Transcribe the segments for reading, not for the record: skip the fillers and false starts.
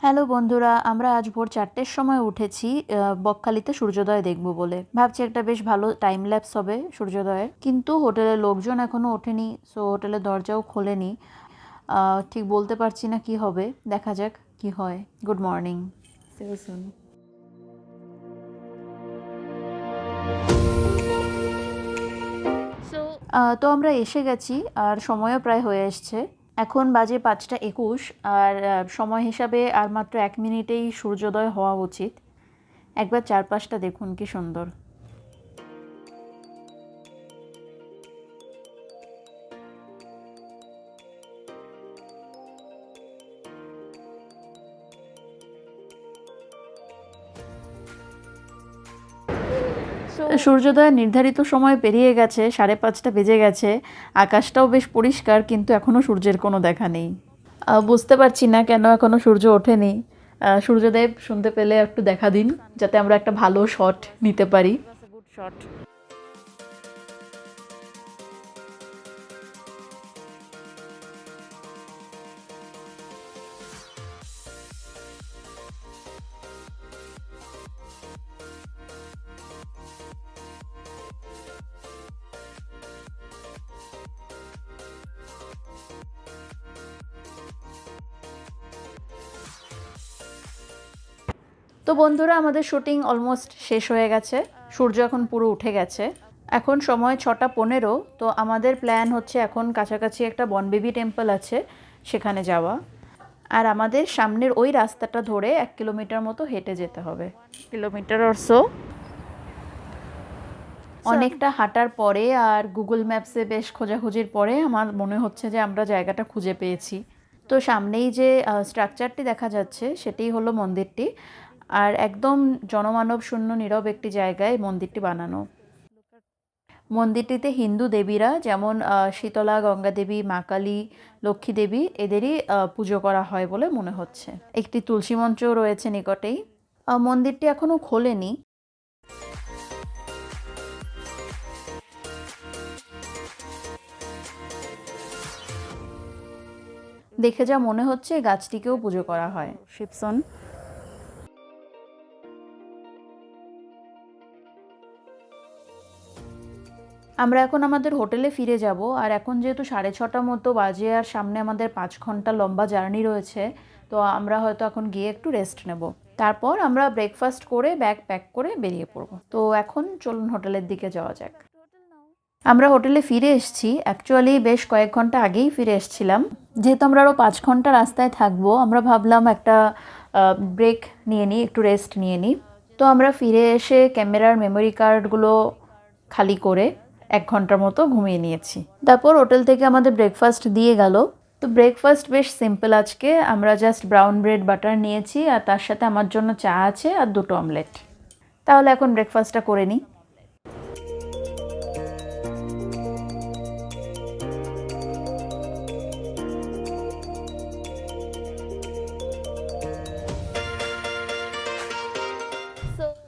Hello বন্ধুরা, আমরা আজ ভোর 4টের সময় উঠেছি বকখালিতে সূর্যোদয় দেখব বলে। ভাবছি একটা বেশ ভালো টাইম ল্যাপস হবে সূর্যোদয়ের। কিন্তু হোটেলের লোকজন এখনও ওঠেনি, সো হোটেলের দরজাও খোলেনি। ঠিক বলতে পারছি না কি হবে, দেখা যাক কি হয়। Good morning, see you soon. তো আমরা এসে গেছি আর সময়ও প্রায় হয়ে এসছে। এখন বাজে 5টা 21 আর সময় হিসাবে আর মাত্র 1 মিনিটেই সূর্যোদয় হওয়া উচিত। একবার চারপাশটা দেখুন কি সুন্দর। সূর্যোদয়ের নির্ধারিত সময় পেরিয়ে গেছে, 5:30 বেজে গেছে। আকাশটাও বেশ পরিষ্কার, কিন্তু এখনও সূর্যের কোনো দেখা নেই। বুঝতে পারছি না কেন এখনও সূর্য ওঠেনি। সূর্যদেব শুনতে পেলে একটু দেখা দিন, যাতে আমরা একটা ভালো শট নিতে পারি। তো বন্ধুরা, আমাদের শুটিং অলমোস্ট শেষ হয়ে গেছে। সূর্য এখন পুরো উঠে গেছে। এখন সময় 6টা 15। তো আমাদের প্ল্যান হচ্ছে এখন কাছাকাছি একটা বনবেবী টেম্পল আছে, সেখানে যাওয়া। আর আমাদের সামনের ওই রাস্তাটা ধরে 1 কিলোমিটার মতো হেঁটে যেতে হবে, কিলোমিটার অরসো। অনেকটা হাঁটার পরে আর গুগল ম্যাপসে বেশ খোঁজাখুঁজির পরে আমার মনে হচ্ছে যে আমরা জায়গাটা খুঁজে পেয়েছি। তো সামনেই যে স্ট্রাকচারটি দেখা যাচ্ছে সেটাই হলো মন্দিরটি। আর একদম জনমানব শূন্য নীরব একটি জায়গায় মন্দিরটি বানানো। মন্দিরটিতে হিন্দু দেবীরা যেমন শীতলা, গঙ্গা দেবী, মা কালী, লক্ষ্মী দেবী এদেরই পুজো করা হয় বলে মনে হচ্ছে। একটি তুলসী মঞ্চও রয়েছে নিকটেই। মন্দিরটি এখনও খোলেনি। দেখে যা মনে হচ্ছে গাছটিকেও পুজো করা হয়। শিবসন। আমরা এখন আমাদের হোটেলে ফিরে যাব। আর এখন যেহেতু 6:30 মতো বাজে আর সামনে আমাদের 5 ঘন্টা লম্বা জার্নি রয়েছে, তো আমরা হয়তো এখন গিয়ে একটু রেস্ট নেব। তারপর আমরা ব্রেকফাস্ট করে ব্যাগ প্যাক করে বেরিয়ে পড়ব। তো এখন চলুন হোটেলের দিকে যাওয়া যাক। আমরা হোটেলে ফিরে এসেছি। অ্যাকচুয়ালি বেশ কয়েক ঘন্টা আগেই ফিরে এসেছিলাম। যেহেতু আমরা আরও 5 ঘন্টা রাস্তায় থাকবো, আমরা ভাবলাম একটা ব্রেক নিয়ে নিই, একটু রেস্ট নিয়ে নিই। তো আমরা ফিরে এসে ক্যামেরার মেমোরি কার্ডগুলো খালি করে 1 ঘন্টার মতো ঘুমিয়ে নিয়েছি। তারপর হোটেল থেকে আমাদের ব্রেকফাস্ট দিয়ে গেল। তো ব্রেকফাস্ট বেশ সিম্পল আজকে। আমরা জাস্ট ব্রাউন ব্রেড বাটার নিয়েছি আর তার সাথে আমার জন্য চা আছে আর 2টো অমলেট। তাহলে এখন ব্রেকফাস্টটা করে নিই।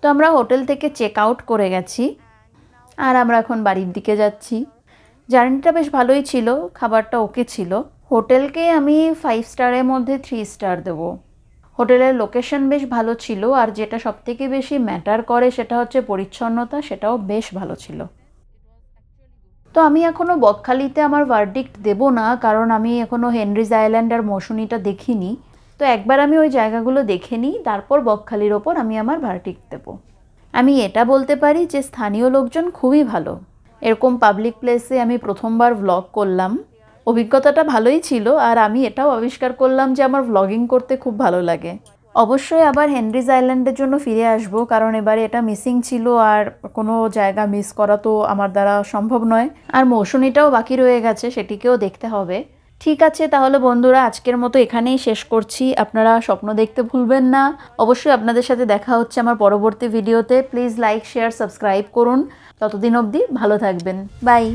তো আমরা হোটেল থেকে চেক আউট করে গেছি আর আমরা এখন বাড়ির দিকে যাচ্ছি। জার্নিটা বেশ ভালোই ছিল, খাবারটা ওকে ছিল। হোটেলকে আমি 5 স্টারের মধ্যে 3 স্টার দেবো। হোটেলের লোকেশন বেশ ভালো ছিল আর যেটা সবথেকে বেশি ম্যাটার করে সেটা হচ্ছে পরিচ্ছন্নতা, সেটাও বেশ ভালো ছিল। তো আমি এখনও বকখালিতে আমার ভার্ডিক্ট দেবো না, কারণ আমি এখনও হেনরিজ আইল্যান্ড আর মৌসুনিটা দেখিনি। তো একবার আমি ওই জায়গাগুলো দেখে নিই, তারপর বকখালির ওপর আমি আমার ভার্ডিক্ট দেবো। আমি এটা বলতে পারি যে স্থানীয় লোকজন খুবই ভালো। এরকম পাবলিক প্লেসে আমি প্রথমবার ভ্লগ করলাম, অভিজ্ঞতাটা ভালোই ছিল। আর আমি এটাও আবিষ্কার করলাম যে আমার ভ্লগিং করতে খুব ভালো লাগে। অবশ্যই আবার হেনরিজ আইল্যান্ডের জন্য ফিরে আসবো, কারণ এবারে এটা মিসিং ছিল আর কোনো জায়গা মিস করা তো আমার দ্বারা সম্ভব নয়। আর মৌসুনিটাও বাকি রয়ে গেছে, সেটিকেও দেখতে হবে। ঠিক আছে, তাহলে বন্ধুরা আজকের মতো এখানেই শেষ করছি। আপনারা স্বপ্ন দেখতে ভুলবেন না। অবশ্যই আপনাদের সাথে দেখা হচ্ছে আমার পরবর্তী ভিডিওতে। প্লিজ লাইক, শেয়ার, সাবস্ক্রাইব করুন। ততদিন অবধি ভালো থাকবেন। বাই।